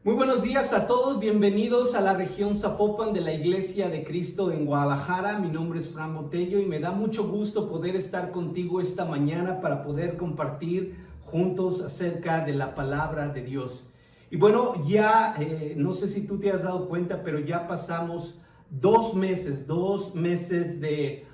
Muy buenos días a todos, bienvenidos a la región Zapopan de la Iglesia de Cristo en Guadalajara. Mi nombre es Fran Botello y me da mucho gusto poder estar contigo esta mañana para poder compartir juntos acerca de la palabra de Dios. Y bueno, ya no sé si tú te has dado cuenta, pero ya pasamos 2 meses de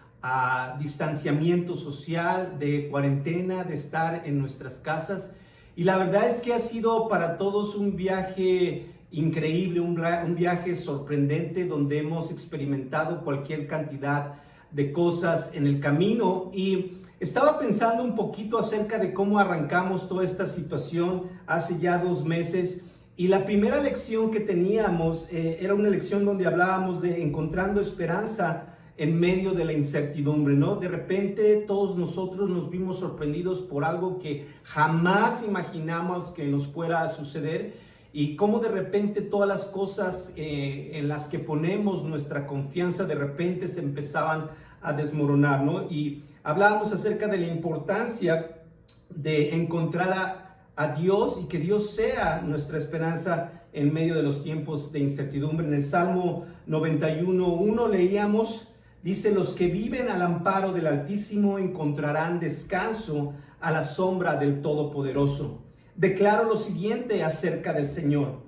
distanciamiento social, de cuarentena, de estar en nuestras casas. Y la verdad es que ha sido para todos un viaje increíble, un viaje sorprendente donde hemos experimentado cualquier cantidad de cosas en el camino. Y estaba pensando un poquito acerca de cómo arrancamos toda esta situación hace ya 2 meses. Y la primera lección que teníamos era una lección donde hablábamos de encontrando esperanza en medio de la incertidumbre, ¿no? De repente todos nosotros nos vimos sorprendidos por algo que jamás imaginamos que nos fuera a suceder y cómo de repente todas las cosas en las que ponemos nuestra confianza de repente se empezaban a desmoronar, ¿no? Y hablábamos acerca de la importancia de encontrar a Dios y que Dios sea nuestra esperanza en medio de los tiempos de incertidumbre. En el Salmo 91:1 leíamos: dice, los que viven al amparo del Altísimo encontrarán descanso a la sombra del Todopoderoso. Declaro lo siguiente acerca del Señor: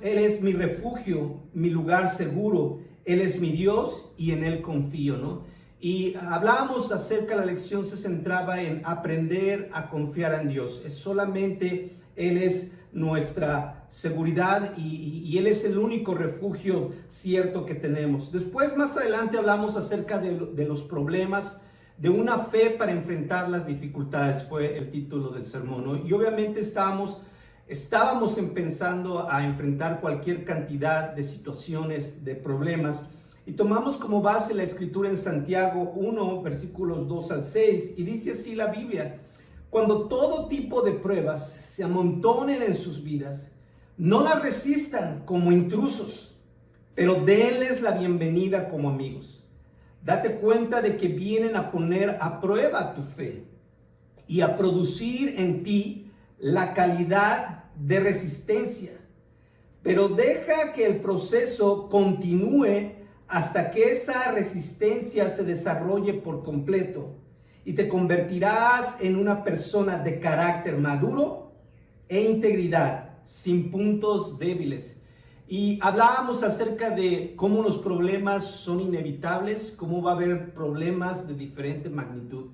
Él es mi refugio, mi lugar seguro, Él es mi Dios y en Él confío, ¿no? Y hablábamos acerca, la lección se centraba en aprender a confiar en Dios. Es solamente Él es nuestra seguridad y Él es el único refugio cierto que tenemos. Después, más adelante, hablamos acerca de los problemas, de una fe para enfrentar las dificultades, fue el título del sermón, ¿no? Y obviamente estábamos pensando a enfrentar cualquier cantidad de situaciones, de problemas, y tomamos como base la escritura en Santiago 1, versículos 2 al 6, y dice así la Biblia: cuando todo tipo de pruebas se amontonen en sus vidas, no las resistan como intrusos, pero denles la bienvenida como amigos. Date cuenta de que vienen a poner a prueba tu fe y a producir en ti la calidad de resistencia. Pero deja que el proceso continúe hasta que esa resistencia se desarrolle por completo y te convertirás en una persona de carácter maduro e integridad, sin puntos débiles. Y hablábamos acerca de cómo los problemas son inevitables, cómo va a haber problemas de diferente magnitud,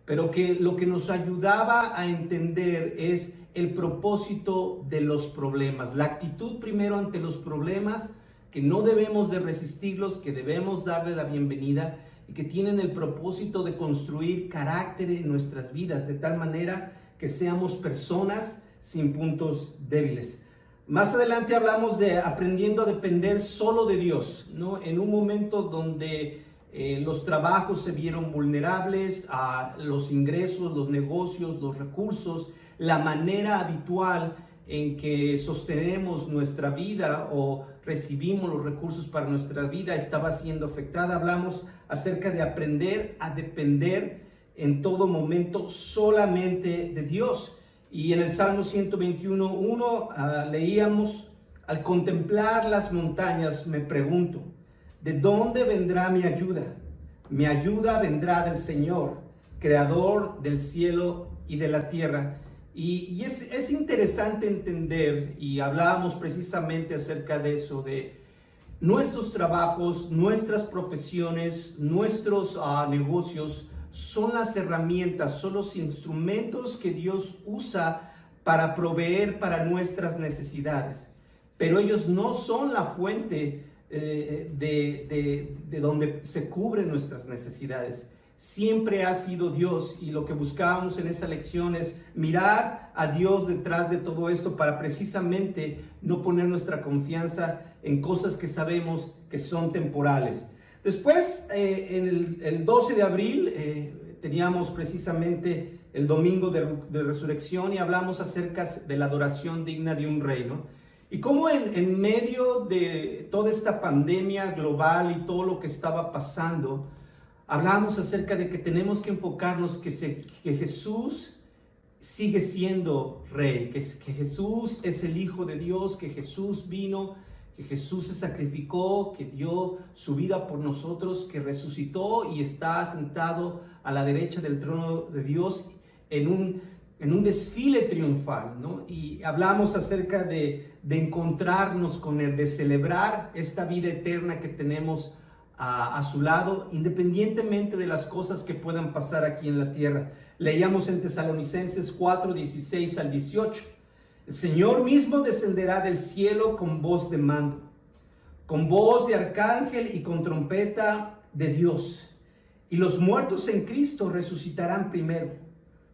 pero que lo que nos ayudaba a entender es el propósito de los problemas, la actitud primero ante los problemas, que no debemos de resistirlos, que debemos darle la bienvenida y que tienen el propósito de construir carácter en nuestras vidas, de tal manera que seamos personas sin puntos débiles. Más adelante hablamos de aprendiendo a depender solo de Dios, ¿no? En un momento donde los trabajos se vieron vulnerables, a los ingresos, los negocios, los recursos, la manera habitual en que sostenemos nuestra vida o recibimos los recursos para nuestra vida estaba siendo afectada. Hablamos acerca de aprender a depender en todo momento solamente de Dios. Y en el Salmo 121:1 leíamos: al contemplar las montañas me pregunto, ¿de dónde vendrá mi ayuda? Mi ayuda vendrá del Señor, creador del cielo y de la tierra. Y es interesante entender, y hablábamos precisamente acerca de eso, de nuestros trabajos, nuestras profesiones, nuestros negocios son las herramientas, son los instrumentos que Dios usa para proveer para nuestras necesidades. Pero ellos no son la fuente de donde se cubren nuestras necesidades. Siempre ha sido Dios, y lo que buscábamos en esa lección es mirar a Dios detrás de todo esto para precisamente no poner nuestra confianza en cosas que sabemos que son temporales. Después, en el 12 de abril, teníamos precisamente el domingo de resurrección y hablamos acerca de la adoración digna de un rey, ¿no? Y cómo en medio de toda esta pandemia global y todo lo que estaba pasando, hablábamos acerca de que tenemos que enfocarnos que Jesús sigue siendo rey, que Jesús es el Hijo de Dios, que Jesús vino, que Jesús se sacrificó, que dio su vida por nosotros, que resucitó y está sentado a la derecha del trono de Dios en un desfile triunfal, ¿no? Y hablamos acerca de encontrarnos con Él, de celebrar esta vida eterna que tenemos a su lado, independientemente de las cosas que puedan pasar aquí en la tierra. Leíamos en Tesalonicenses 4, 16 al 18. El Señor mismo descenderá del cielo con voz de mando, con voz de arcángel y con trompeta de Dios. Y los muertos en Cristo resucitarán primero.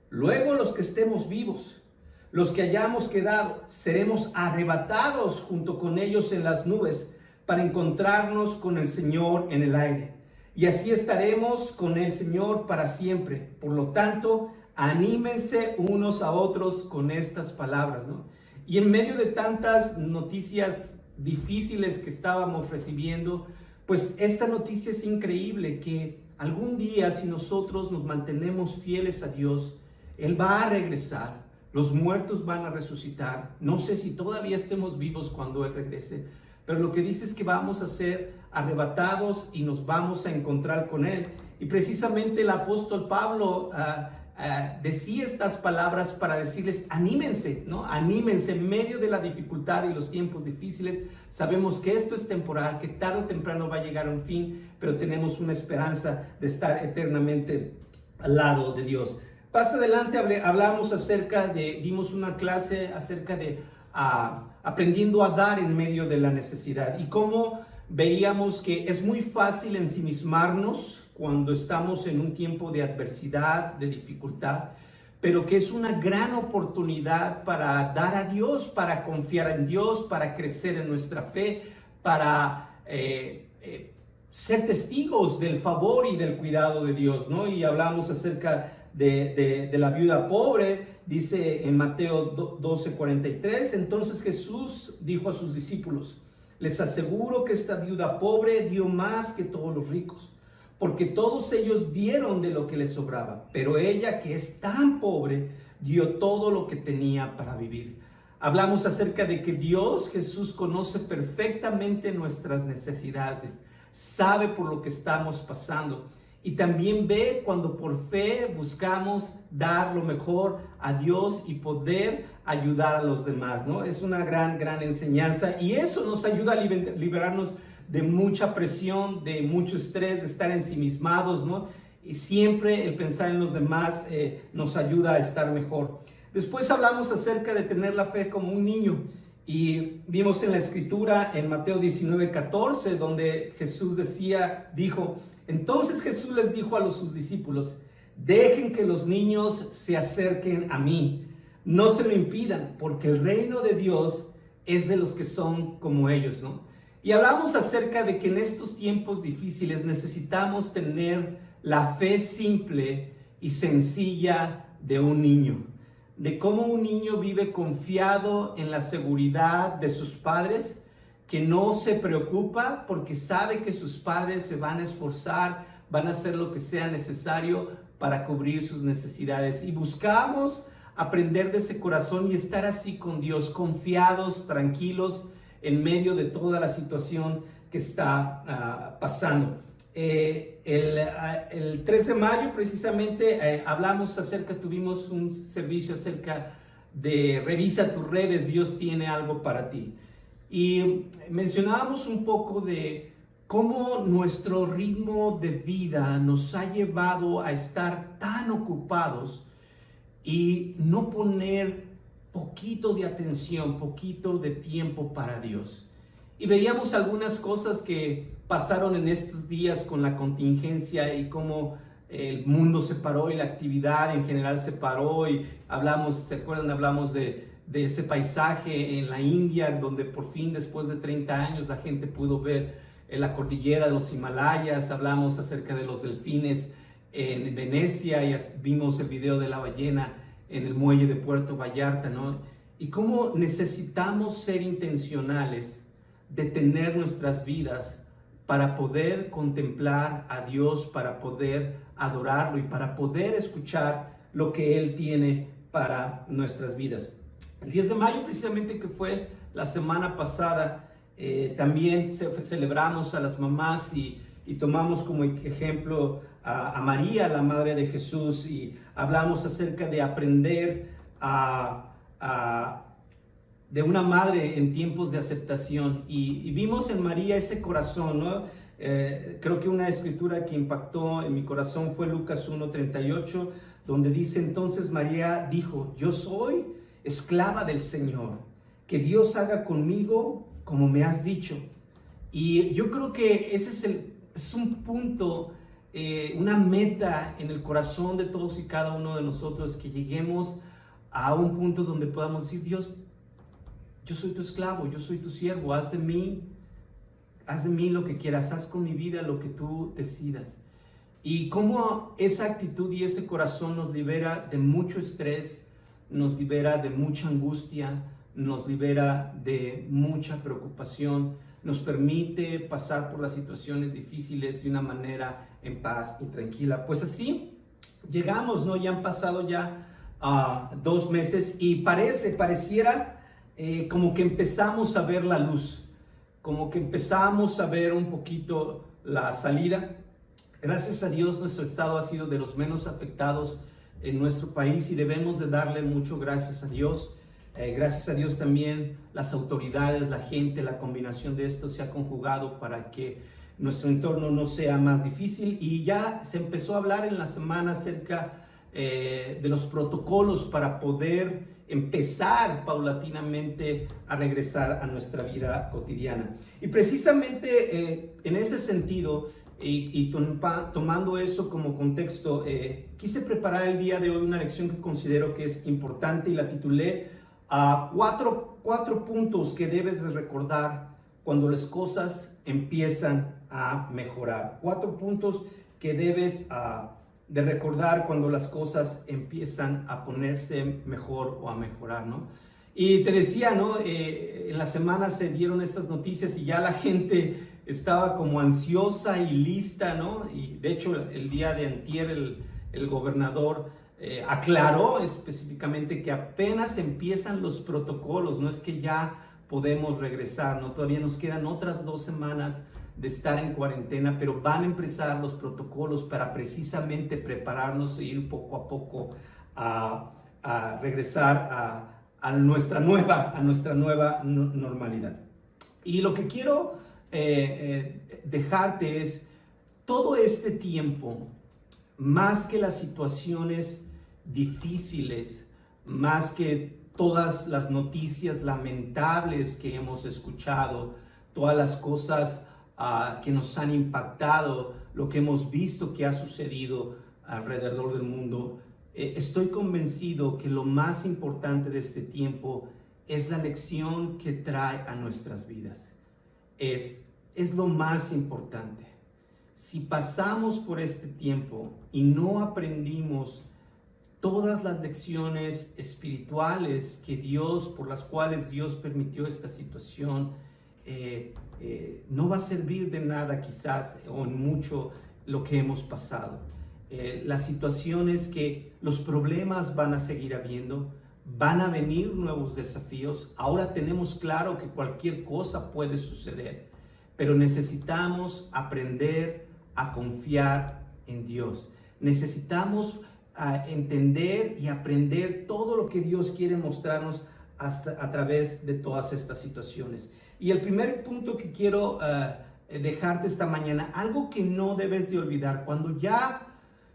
Luego los que estemos vivos, los que hayamos quedado, seremos arrebatados junto con ellos en las nubes para encontrarnos con el Señor en el aire. Y así estaremos con el Señor para siempre. Por lo tanto, anímense unos a otros con estas palabras, ¿no? Y en medio de tantas noticias difíciles que estábamos recibiendo, pues esta noticia es increíble, que algún día, si nosotros nos mantenemos fieles a Dios, Él va a regresar, los muertos van a resucitar. No sé si todavía estemos vivos cuando Él regrese, pero lo que dice es que vamos a ser arrebatados y nos vamos a encontrar con Él. Y precisamente el apóstol Pablo decía estas palabras para decirles: anímense, ¿no? Anímense en medio de la dificultad y los tiempos difíciles. Sabemos que esto es temporal, que tarde o temprano va a llegar a un fin, pero tenemos una esperanza de estar eternamente al lado de Dios. Más adelante hablamos dimos una clase acerca de aprendiendo a dar en medio de la necesidad, y cómo veíamos que es muy fácil ensimismarnos cuando estamos en un tiempo de adversidad, de dificultad, pero que es una gran oportunidad para dar a Dios, para confiar en Dios, para crecer en nuestra fe, para ser testigos del favor y del cuidado de Dios, ¿no? Y hablamos acerca de la viuda pobre. Dice en Mateo 12:43, entonces Jesús dijo a sus discípulos: les aseguro que esta viuda pobre dio más que todos los ricos, porque todos ellos dieron de lo que les sobraba, pero ella, que es tan pobre, dio todo lo que tenía para vivir. Hablamos acerca de que Dios, Jesús, conoce perfectamente nuestras necesidades, sabe por lo que estamos pasando, y también ve cuando por fe buscamos dar lo mejor a Dios y poder ayudar a los demás, ¿no? Es una gran enseñanza, y eso nos ayuda a liberarnos de mucha presión, de mucho estrés, de estar ensimismados, ¿no? Y siempre el pensar en los demás nos ayuda a estar mejor. Después hablamos acerca de tener la fe como un niño, y vimos en la escritura en Mateo 19:14, donde Jesús dijo, entonces Jesús les dijo a sus discípulos: dejen que los niños se acerquen a mí, no se lo impidan, porque el reino de Dios es de los que son como ellos, ¿no? Y hablamos acerca de que en estos tiempos difíciles necesitamos tener la fe simple y sencilla de un niño, de cómo un niño vive confiado en la seguridad de sus padres, que no se preocupa porque sabe que sus padres se van a esforzar, van a hacer lo que sea necesario para cubrir sus necesidades. Y buscamos aprender de ese corazón y estar así con Dios, confiados, tranquilos, en medio de toda la situación que está pasando. El 3 de mayo precisamente tuvimos un servicio acerca de revisa tus redes, Dios tiene algo para ti. Y mencionábamos un poco de cómo nuestro ritmo de vida nos ha llevado a estar tan ocupados y no poner poquito de atención, poquito de tiempo para Dios. Y veíamos algunas cosas que pasaron en estos días con la contingencia y cómo el mundo se paró y la actividad en general se paró, y ¿se acuerdan? Hablamos de ese paisaje en la India, donde por fin después de 30 años la gente pudo ver la cordillera de los Himalayas. Hablamos acerca de los delfines en Venecia y vimos el video de la ballena en el muelle de Puerto Vallarta, ¿no? Y cómo necesitamos ser intencionales de tener nuestras vidas para poder contemplar a Dios, para poder adorarlo y para poder escuchar lo que Él tiene para nuestras vidas. El 10 de mayo, precisamente, que fue la semana pasada, también celebramos a las mamás y tomamos como ejemplo a María, la Madre de Jesús, y hablamos acerca de aprender de una madre en tiempos de aceptación. Y vimos en María ese corazón, ¿no? Creo que una escritura que impactó en mi corazón fue Lucas 1:38, donde dice: entonces María dijo, yo soy esclava del Señor, que Dios haga conmigo como me has dicho. Y yo creo que ese es un punto, una meta en el corazón de todos y cada uno de nosotros, que lleguemos a un punto donde podamos decir: Dios, yo soy tu esclavo, yo soy tu siervo, haz de mí lo que quieras, haz con mi vida lo que tú decidas. Y cómo esa actitud y ese corazón nos libera de mucho estrés, nos libera de mucha angustia, nos libera de mucha preocupación, nos permite pasar por las situaciones difíciles de una manera en paz y tranquila. Pues así llegamos, ¿no? Ya han pasado ya 2 meses y pareciera como que empezamos a ver la luz, como que empezamos a ver un poquito la salida. Gracias a Dios, nuestro estado ha sido de los menos afectados en nuestro país y debemos de darle mucho gracias a Dios. Gracias a Dios también las autoridades, la gente, la combinación de esto se ha conjugado para que nuestro entorno no sea más difícil, y ya se empezó a hablar en la semana acerca de los protocolos para poder empezar paulatinamente a regresar a nuestra vida cotidiana. Y precisamente en ese sentido, tomando eso como contexto, quise preparar el día de hoy una lección que considero que es importante y la titulé cuatro puntos que debes de recordar cuando las cosas empiezan a mejorar. 4 puntos que debes de recordar cuando las cosas empiezan a ponerse mejor o a mejorar, ¿no? Y te decía, ¿no? En la semana se dieron estas noticias y ya la gente estaba como ansiosa y lista, ¿no? Y de hecho el día de antier el gobernador aclaró específicamente que apenas empiezan los protocolos, no es que ya podemos regresar, ¿no? Todavía nos quedan otras 2 semanas de estar en cuarentena, pero van a empezar los protocolos para precisamente prepararnos e ir poco a poco a regresar a nuestra nueva normalidad. Y lo que quiero dejarte es todo este tiempo, más que las situaciones difíciles, más que todas las noticias lamentables que hemos escuchado, todas las cosas que nos han impactado, lo que hemos visto que ha sucedido alrededor del mundo, estoy convencido que lo más importante de este tiempo es la lección que trae a nuestras vidas. Es lo más importante. Si pasamos por este tiempo y no aprendimos todas las lecciones espirituales por las cuales Dios permitió esta situación, no va a servir de nada quizás o en mucho lo que hemos pasado. La situación es que los problemas van a seguir habiendo, van a venir nuevos desafíos. Ahora tenemos claro que cualquier cosa puede suceder, pero necesitamos aprender a confiar en Dios. Necesitamos entender y aprender todo lo que Dios quiere mostrarnos a través de todas estas situaciones. Y el primer punto que quiero dejarte esta mañana, algo que no debes de olvidar, cuando ya,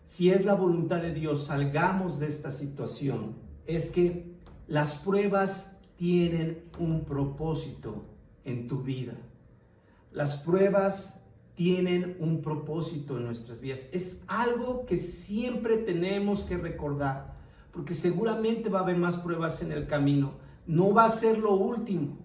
si es la voluntad de Dios, salgamos de esta situación, es que las pruebas tienen un propósito en tu vida. Las pruebas tienen un propósito en nuestras vidas. Es algo que siempre tenemos que recordar, porque seguramente va a haber más pruebas en el camino. No va a ser lo último.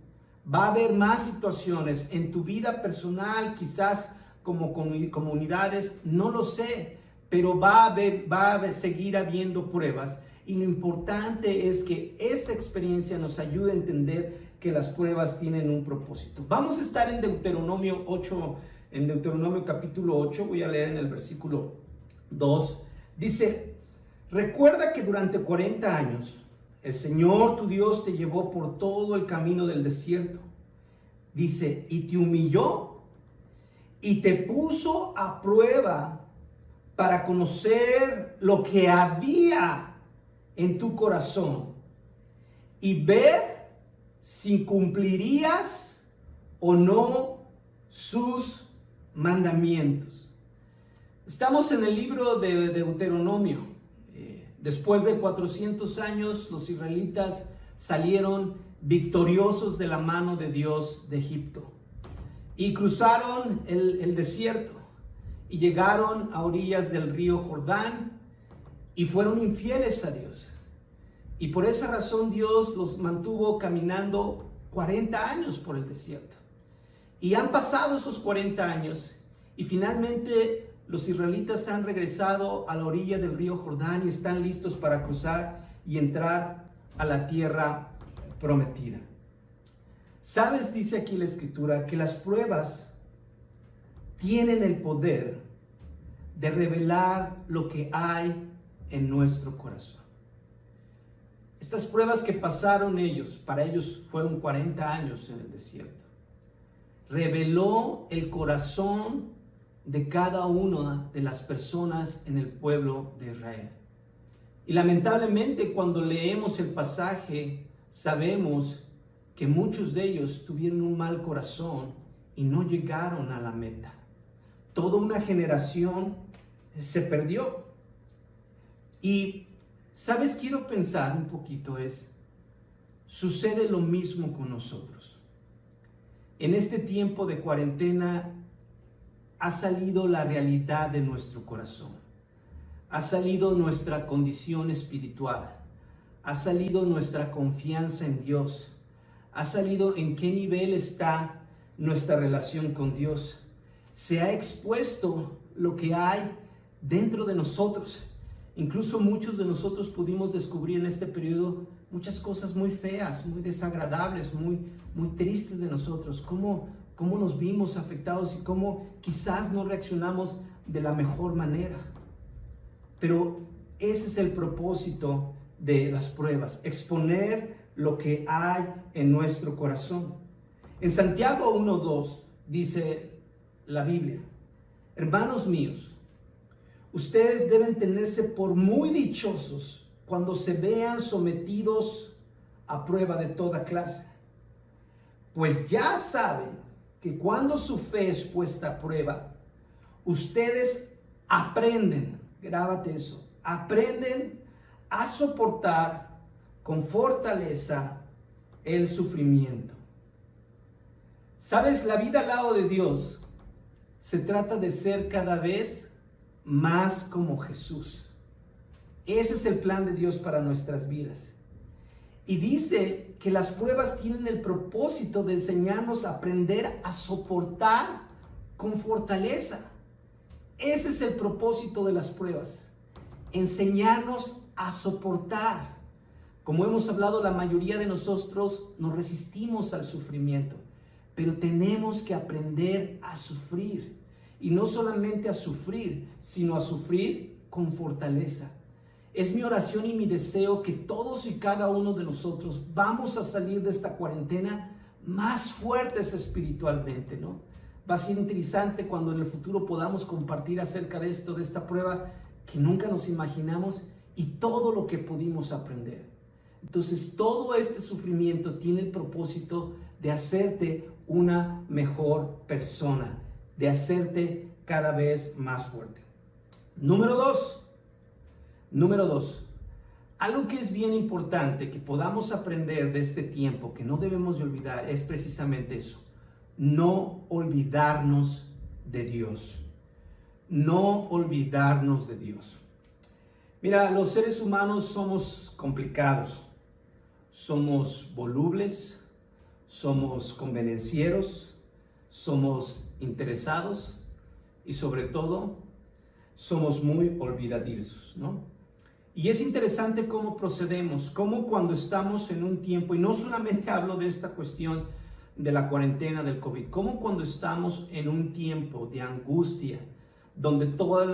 Va a haber más situaciones en tu vida personal, quizás como comunidades, no lo sé, pero va a seguir habiendo pruebas. Y lo importante es que esta experiencia nos ayude a entender que las pruebas tienen un propósito. Vamos a estar en Deuteronomio 8, en Deuteronomio capítulo 8, voy a leer en el versículo 2. Dice: recuerda que durante 40 años el Señor tu Dios te llevó por todo el camino del desierto. Dice, y te humilló y te puso a prueba para conocer lo que había en tu corazón y ver si cumplirías o no sus mandamientos. Estamos en el libro de Deuteronomio. Después de 400 años, los israelitas salieron victoriosos de la mano de Dios de Egipto y cruzaron el desierto y llegaron a orillas del río Jordán y fueron infieles a Dios. Y por esa razón Dios los mantuvo caminando 40 años por el desierto. Y han pasado esos 40 años y finalmente los israelitas han regresado a la orilla del río Jordán y están listos para cruzar y entrar a la tierra prometida. ¿Sabes? Dice aquí la Escritura que las pruebas tienen el poder de revelar lo que hay en nuestro corazón. Estas pruebas que pasaron ellos, para ellos fueron 40 años en el desierto, reveló el corazón de cada una de las personas en el pueblo de Israel. Y lamentablemente cuando leemos el pasaje, sabemos que muchos de ellos tuvieron un mal corazón y no llegaron a la meta. Toda una generación se perdió. Y, ¿sabes? Quiero pensar un poquito sucede lo mismo con nosotros. En este tiempo de cuarentena ha salido la realidad de nuestro corazón. Ha salido nuestra condición espiritual. Ha salido nuestra confianza en Dios. Ha salido en qué nivel está nuestra relación con Dios. Se ha expuesto lo que hay dentro de nosotros. Incluso muchos de nosotros pudimos descubrir en este periodo muchas cosas muy feas, muy desagradables, muy tristes de nosotros. Cómo nos vimos afectados y cómo quizás no reaccionamos de la mejor manera. Pero ese es el propósito de las pruebas, exponer lo que hay en nuestro corazón. En Santiago 1:2 dice la Biblia: hermanos míos, ustedes deben tenerse por muy dichosos cuando se vean sometidos a prueba de toda clase, pues ya saben que cuando su fe es puesta a prueba, ustedes aprenden, grábate eso, aprenden a soportar con fortaleza el sufrimiento. ¿Sabes? La vida al lado de Dios se trata de ser cada vez más como Jesús. Ese es el plan de Dios para nuestras vidas. Y dice que las pruebas tienen el propósito de enseñarnos a aprender a soportar con fortaleza. Ese es el propósito de las pruebas, enseñarnos a soportar. Como hemos hablado, la mayoría de nosotros nos resistimos al sufrimiento, pero tenemos que aprender a sufrir. Y no solamente a sufrir, sino a sufrir con fortaleza. Es mi oración y mi deseo que todos y cada uno de nosotros vamos a salir de esta cuarentena más fuertes espiritualmente, ¿no? Va a ser interesante cuando en el futuro podamos compartir acerca de esto, de esta prueba que nunca nos imaginamos y todo lo que pudimos aprender. Entonces, todo este sufrimiento tiene el propósito de hacerte una mejor persona, de hacerte cada vez más fuerte. Número dos, algo que es bien importante que podamos aprender de este tiempo, que no debemos de olvidar, es precisamente eso: no olvidarnos de Dios. No olvidarnos de Dios. Mira, los seres humanos somos complicados, somos volubles, somos convenencieros, somos interesados y sobre todo somos muy olvidadizos, ¿no? Y es interesante cómo procedemos, cómo cuando estamos en un tiempo, y no solamente hablo de esta cuestión de la cuarentena del COVID, cómo cuando estamos en un tiempo de angustia, donde todas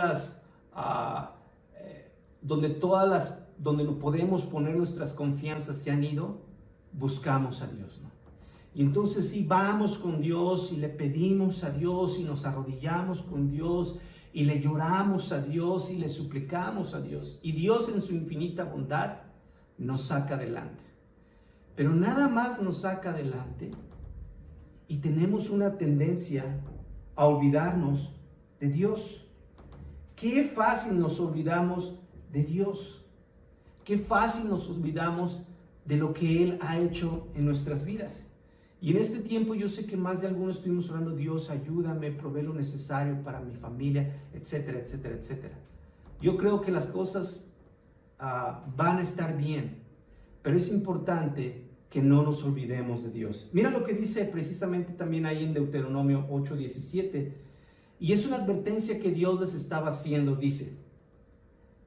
las donde no podemos poner nuestras confianzas se han ido, buscamos a Dios, ¿no? Y entonces sí vamos con Dios y le pedimos a Dios y nos arrodillamos con Dios y le lloramos a Dios y le suplicamos a Dios. Y Dios en su infinita bondad nos saca adelante. Pero nada más nos saca adelante y tenemos una tendencia a olvidarnos de Dios. Qué fácil nos olvidamos de Dios. Qué fácil nos olvidamos de lo que Él ha hecho en nuestras vidas. Y en este tiempo yo sé que más de algunos estuvimos orando: Dios, ayúdame, provee lo necesario para mi familia, etcétera, etcétera, etcétera. Yo creo que las cosas van a estar bien, pero es importante que no nos olvidemos de Dios. Mira lo que dice precisamente también ahí en Deuteronomio 8:17, y es una advertencia que Dios les estaba haciendo. Dice: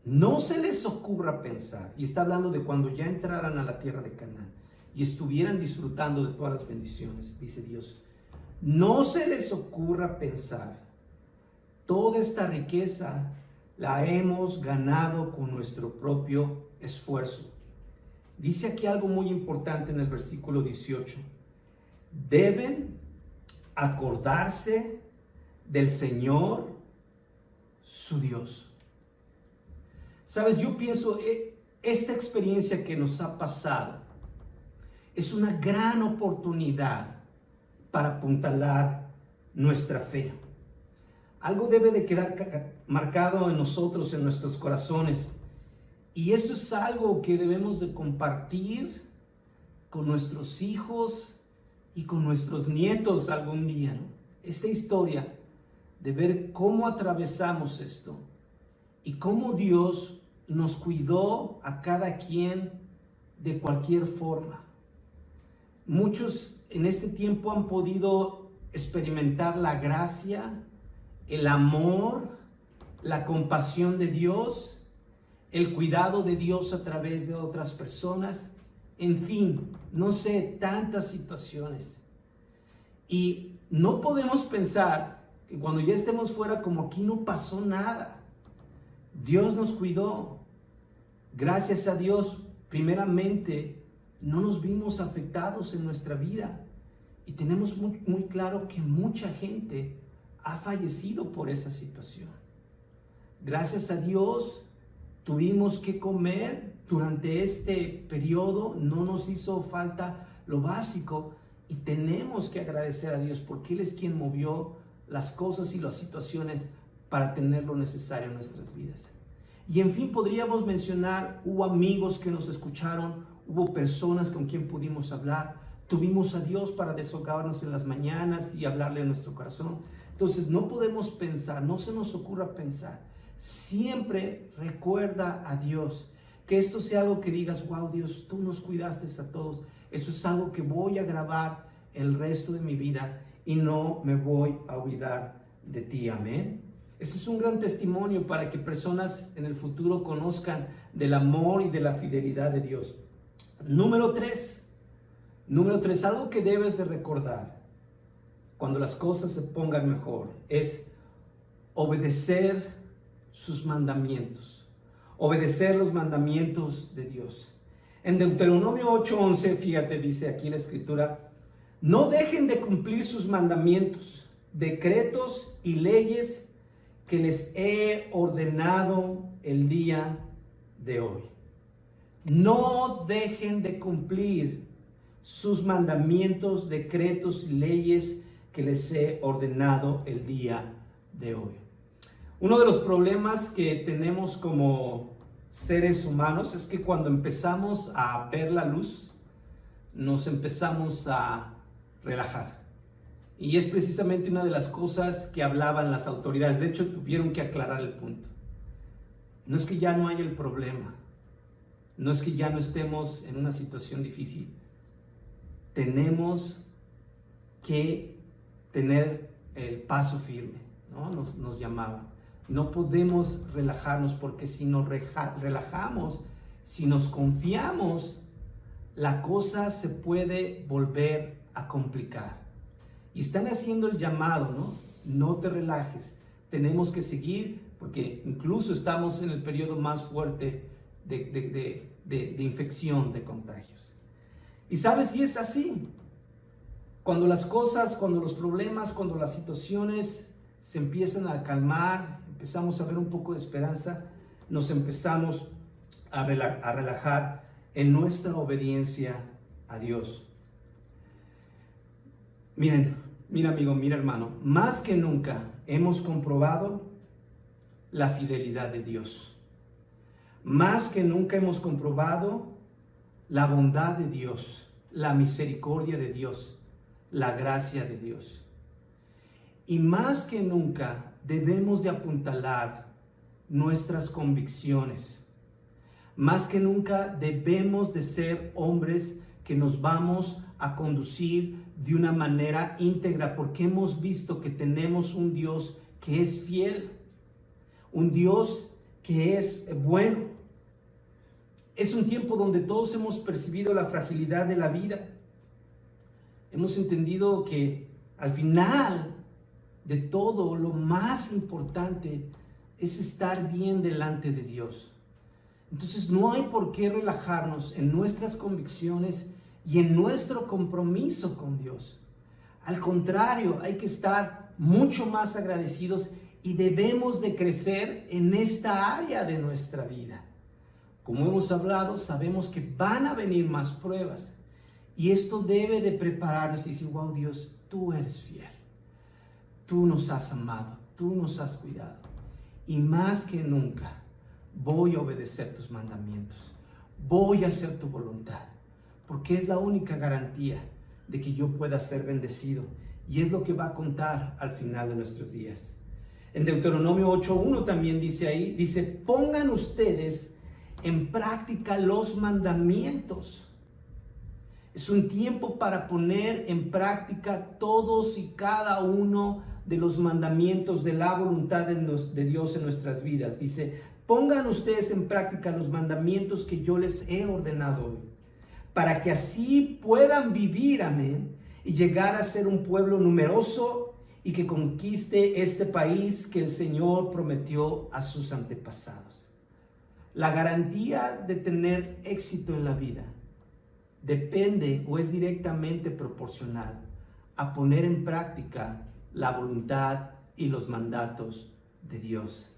no se les ocurra pensar, y está hablando de cuando ya entraran a la tierra de Canaán y estuvieran disfrutando de todas las bendiciones, dice Dios, no se les ocurra pensar: toda esta riqueza la hemos ganado con nuestro propio esfuerzo. Dice aquí algo muy importante en el versículo 18. Deben acordarse del Señor, su Dios. Sabes, yo pienso, esta experiencia que nos ha pasado es una gran oportunidad para apuntalar nuestra fe. Algo debe de quedar marcado en nosotros, en nuestros corazones. Y esto es algo que debemos de compartir con nuestros hijos y con nuestros nietos algún día, ¿no? Esta historia de ver cómo atravesamos esto y cómo Dios nos cuidó a cada quien de cualquier forma. Muchos en este tiempo han podido experimentar la gracia, el amor, la compasión de Dios, el cuidado de Dios a través de otras personas, en fin, no sé, tantas situaciones. Y no podemos pensar que cuando ya estemos fuera, como aquí no pasó nada. Dios nos cuidó. Gracias a Dios, primeramente, no nos vimos afectados en nuestra vida. Y tenemos muy claro que mucha gente ha fallecido por esa situación. Gracias a Dios, tuvimos que comer durante este periodo, no nos hizo falta lo básico y tenemos que agradecer a Dios porque Él es quien movió las cosas y las situaciones para tener lo necesario en nuestras vidas. Y en fin, podríamos mencionar, hubo amigos que nos escucharon, hubo personas con quien pudimos hablar, tuvimos a Dios para desahogarnos en las mañanas y hablarle a nuestro corazón. Entonces no podemos pensar, no se nos ocurra pensar. Siempre recuerda a Dios, que esto sea algo que digas: wow, Dios, tú nos cuidaste a todos. Eso es algo que voy a grabar el resto de mi vida y no me voy a olvidar de ti. Amén. Este es un gran testimonio para que personas en el futuro conozcan del amor y de la fidelidad de Dios. Número tres, algo que debes de recordar cuando las cosas se pongan mejor es obedecer sus mandamientos, obedecer los mandamientos de Dios. En Deuteronomio 8:11, fíjate, dice aquí la escritura: no dejen de cumplir sus mandamientos, decretos y leyes que les he ordenado el día de hoy. No dejen de cumplir sus mandamientos, decretos y leyes que les he ordenado el día de hoy. Uno de los problemas que tenemos como seres humanos es que cuando empezamos a ver la luz, nos empezamos a relajar. Y es precisamente una de las cosas que hablaban las autoridades. De hecho, tuvieron que aclarar el punto. No es que ya no haya el problema. No es que ya no estemos en una situación difícil. Tenemos que tener el paso firme, ¿no? Nos llamaban. No podemos relajarnos porque si nos relajamos, si nos confiamos, la cosa se puede volver a complicar. Y están haciendo el llamado, ¿no? No te relajes. Tenemos que seguir porque incluso estamos en el periodo más fuerte de infección, de contagios. Y sabes, y es así. Cuando las cosas, cuando los problemas, cuando las situaciones se empiezan a calmar, empezamos a ver un poco de esperanza, nos empezamos a relajar en nuestra obediencia a Dios. Mira amigo, mira hermano, más que nunca hemos comprobado la fidelidad de Dios. Más que nunca hemos comprobado la bondad de Dios, la misericordia de Dios, la gracia de Dios. Y más que nunca debemos de apuntalar nuestras convicciones. Más que nunca debemos de ser hombres que nos vamos a conducir de una manera íntegra, porque hemos visto que tenemos un Dios que es fiel, un Dios que es bueno. Es un tiempo donde todos hemos percibido la fragilidad de la vida. Hemos entendido que al final de todo, lo más importante es estar bien delante de Dios. Entonces no hay por qué relajarnos en nuestras convicciones y en nuestro compromiso con Dios. Al contrario, hay que estar mucho más agradecidos y debemos de crecer en esta área de nuestra vida. Como hemos hablado, sabemos que van a venir más pruebas y esto debe de prepararnos y decir, wow, Dios, tú eres fiel. Tú nos has amado, tú nos has cuidado y más que nunca voy a obedecer tus mandamientos, voy a hacer tu voluntad, porque es la única garantía de que yo pueda ser bendecido y es lo que va a contar al final de nuestros días. En Deuteronomio 8:1 también dice ahí, dice, pongan ustedes en práctica los mandamientos. Es un tiempo para poner en práctica todos y cada uno de los mandamientos de la voluntad de Dios en nuestras vidas. Dice, pongan ustedes en práctica los mandamientos que yo les he ordenado hoy, para que así puedan vivir, amén, y llegar a ser un pueblo numeroso y que conquiste este país que el Señor prometió a sus antepasados. La garantía de tener éxito en la vida depende o es directamente proporcional a poner en práctica la voluntad y los mandatos de Dios.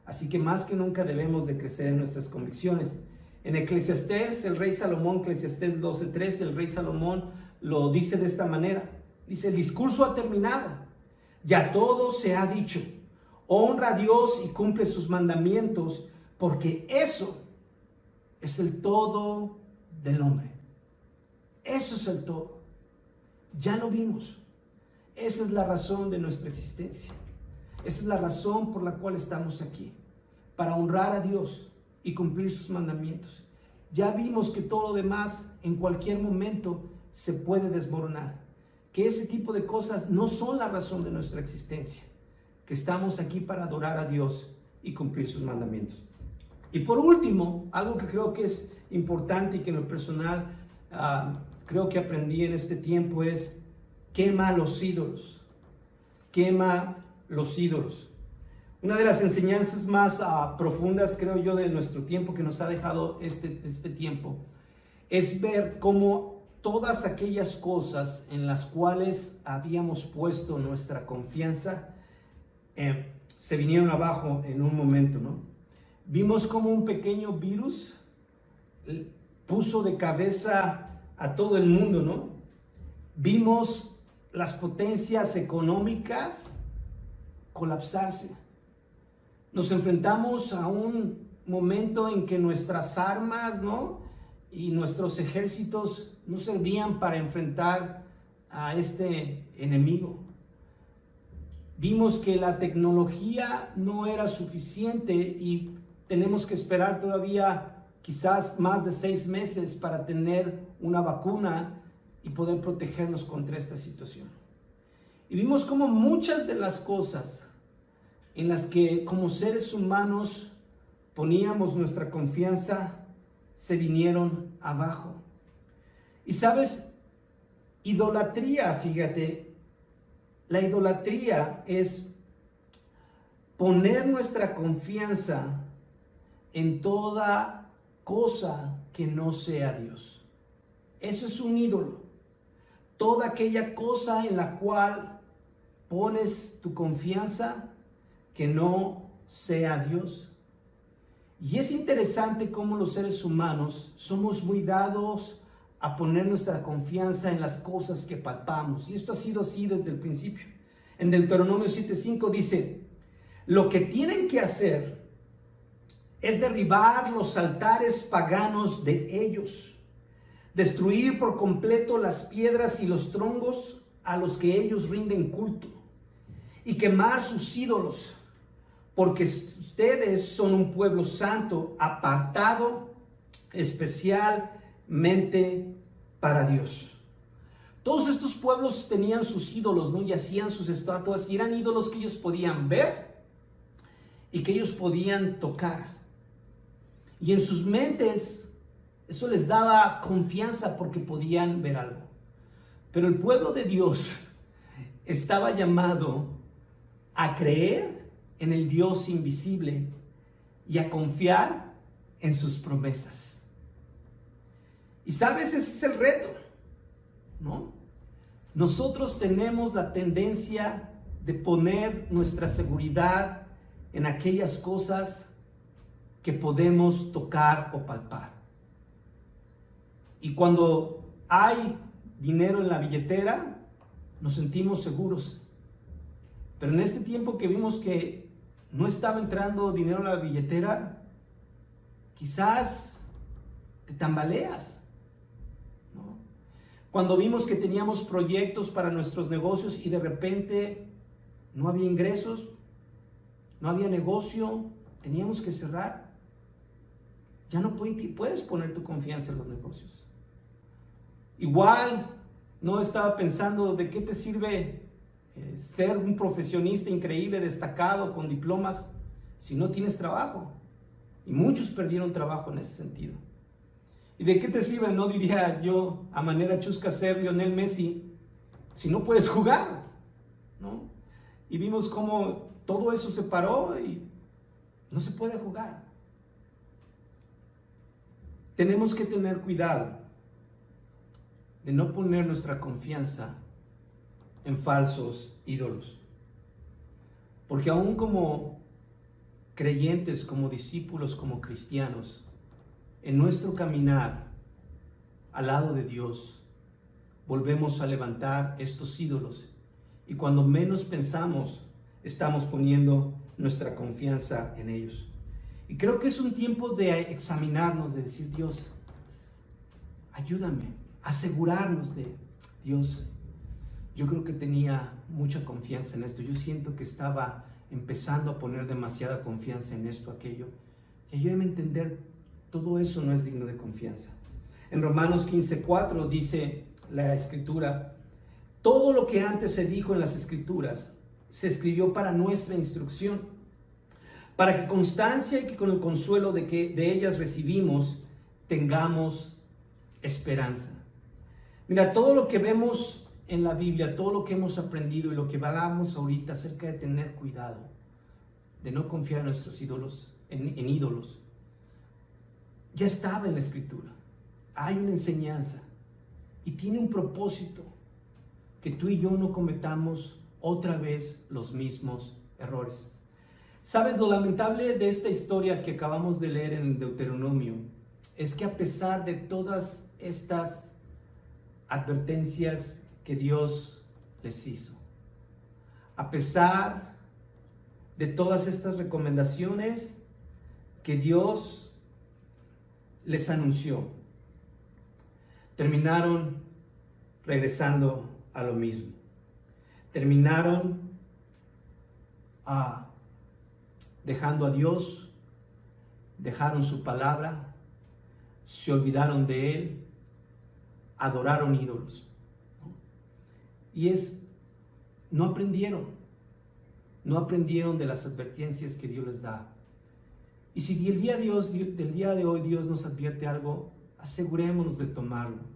Así que más que nunca debemos de crecer en nuestras convicciones. En Eclesiastés, el rey Salomón, Eclesiastés 12:3, el rey Salomón lo dice de esta manera. Dice, el discurso ha terminado, ya todo se ha dicho. Honra a Dios y cumple sus mandamientos, porque eso es el todo del hombre. Eso es el todo. Ya lo vimos. Esa es la razón de nuestra existencia. Esa es la razón por la cual estamos aquí, para honrar a Dios y cumplir sus mandamientos. Ya vimos que todo lo demás en cualquier momento se puede desmoronar, que ese tipo de cosas no son la razón de nuestra existencia, que estamos aquí para adorar a Dios y cumplir sus mandamientos. Y por último, algo que creo que es importante y que en lo personal creo que aprendí en este tiempo es: quema los ídolos. Quema los ídolos. Una de las enseñanzas más profundas, creo yo, de nuestro tiempo, que nos ha dejado este tiempo, es ver cómo todas aquellas cosas en las cuales habíamos puesto nuestra confianza se vinieron abajo en un momento, ¿no? Vimos cómo un pequeño virus puso de cabeza a todo el mundo, ¿no? Vimos las potencias económicas colapsarse. Nos enfrentamos a un momento en que nuestras armas, ¿no?, y nuestros ejércitos no servían para enfrentar a este enemigo. Vimos que la tecnología no era suficiente y tenemos que esperar todavía quizás más de 6 meses para tener una vacuna y poder protegernos contra esta situación. Y vimos cómo muchas de las cosas en las que como seres humanos poníamos nuestra confianza se vinieron abajo. Y sabes, idolatría, fíjate, la idolatría es poner nuestra confianza en toda cosa que no sea Dios. Eso es un ídolo. Toda aquella cosa en la cual pones tu confianza que no sea Dios. Y es interesante cómo los seres humanos somos muy dados a poner nuestra confianza en las cosas que palpamos. Y esto ha sido así desde el principio. En Deuteronomio 7:5 dice: lo que tienen que hacer es derribar los altares paganos de ellos, destruir por completo las piedras y los troncos a los que ellos rinden culto, y quemar sus ídolos, porque ustedes son un pueblo santo, apartado especialmente para Dios. Todos estos pueblos tenían sus ídolos, ¿no? Y hacían sus estatuas, y eran ídolos que ellos podían ver y que ellos podían tocar. Y en sus mentes eso les daba confianza porque podían ver algo. Pero el pueblo de Dios estaba llamado a creer en el Dios invisible y a confiar en sus promesas. Y sabes, ese es el reto, ¿no? Nosotros tenemos la tendencia de poner nuestra seguridad en aquellas cosas que podemos tocar o palpar. Y cuando hay dinero en la billetera, nos sentimos seguros. Pero en este tiempo que vimos que no estaba entrando dinero a la billetera, quizás te tambaleas, ¿no? Cuando vimos que teníamos proyectos para nuestros negocios y de repente no había ingresos, no había negocio, teníamos que cerrar. Ya no puedes poner tu confianza en los negocios. Igual no estaba pensando de qué te sirve ser un profesionista increíble, destacado, con diplomas, si no tienes trabajo. Y muchos perdieron trabajo en ese sentido. ¿Y de qué te sirve, no diría yo, a manera chusca, ser Lionel Messi, si no puedes jugar, ¿no? Y vimos cómo todo eso se paró y no se puede jugar. Tenemos que tener cuidado de no poner nuestra confianza en falsos ídolos. Porque aún como creyentes, como discípulos, como cristianos, en nuestro caminar al lado de Dios, volvemos a levantar estos ídolos. Y cuando menos pensamos, estamos poniendo nuestra confianza en ellos. Y creo que es un tiempo de examinarnos, de decir: Dios, ayúdame, asegurarnos de Dios. Yo creo que tenía mucha confianza en esto. Yo siento que estaba empezando a poner demasiada confianza en esto, aquello. Y ayúdame a entender, todo eso no es digno de confianza. En Romanos 15:4 dice la Escritura: todo lo que antes se dijo en las Escrituras se escribió para nuestra instrucción, para que constancia y que con el consuelo de ellas recibimos, tengamos esperanza. Mira, todo lo que vemos en la Biblia, todo lo que hemos aprendido y lo que hablamos ahorita acerca de tener cuidado, de no confiar en nuestros ídolos, en ídolos, ya estaba en la Escritura. Hay una enseñanza y tiene un propósito: que tú y yo no cometamos otra vez los mismos errores. ¿Sabes? Lo lamentable de esta historia que acabamos de leer en Deuteronomio es que a pesar de todas estas advertencias que Dios les hizo, a pesar de todas estas recomendaciones que Dios les anunció, terminaron regresando a lo mismo. Terminaron dejando a Dios, dejaron su palabra, se olvidaron de Él, adoraron ídolos, ¿no? Y no aprendieron de las advertencias que Dios les da. Y si del día de hoy Dios nos advierte algo, asegurémonos de tomarlo.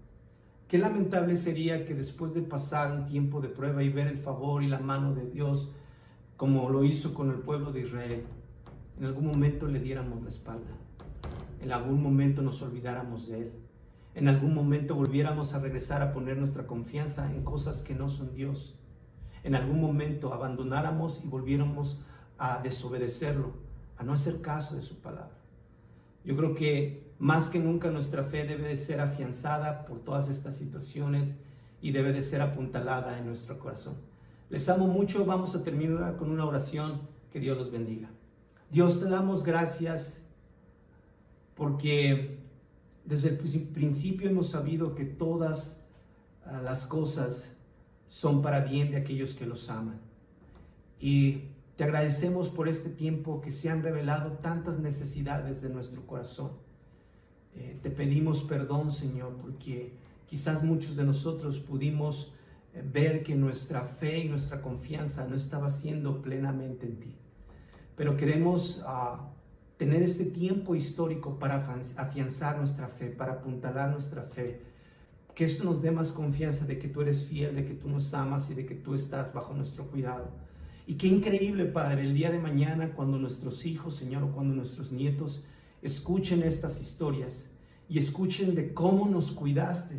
Qué lamentable sería que después de pasar un tiempo de prueba y ver el favor y la mano de Dios, como lo hizo con el pueblo de Israel, en algún momento le diéramos la espalda. en algún momento nos olvidáramos de Él. En algún momento volviéramos a regresar a poner nuestra confianza en cosas que no son Dios. En algún momento abandonáramos y volviéramos a desobedecerlo, a no hacer caso de su palabra. Yo creo que más que nunca nuestra fe debe de ser afianzada por todas estas situaciones y debe de ser apuntalada en nuestro corazón. Les amo mucho. Vamos a terminar con una oración. Que Dios los bendiga. Dios, te damos gracias porque desde el principio hemos sabido que todas las cosas son para bien de aquellos que los aman. Y te agradecemos por este tiempo que se han revelado tantas necesidades de nuestro corazón. Te pedimos perdón, Señor, porque quizás muchos de nosotros pudimos ver que nuestra fe y nuestra confianza no estaba siendo plenamente en ti. Pero queremos tener este tiempo histórico para afianzar nuestra fe, para apuntalar nuestra fe. Que esto nos dé más confianza de que tú eres fiel, de que tú nos amas y de que tú estás bajo nuestro cuidado. Y qué increíble, Padre, el día de mañana cuando nuestros hijos, Señor, o cuando nuestros nietos escuchen estas historias y escuchen de cómo nos cuidaste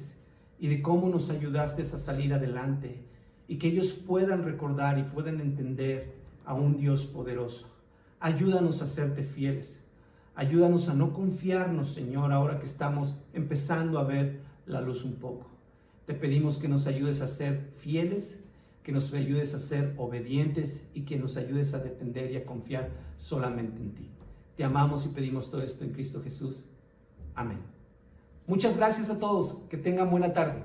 y de cómo nos ayudaste a salir adelante, y que ellos puedan recordar y puedan entender a un Dios poderoso. Ayúdanos a serte fieles. Ayúdanos a no confiarnos, Señor, ahora que estamos empezando a ver la luz un poco. Te pedimos que nos ayudes a ser fieles, que nos ayudes a ser obedientes y que nos ayudes a depender y a confiar solamente en ti. Te amamos y pedimos todo esto en Cristo Jesús. Amén. Muchas gracias a todos. Que tengan buena tarde.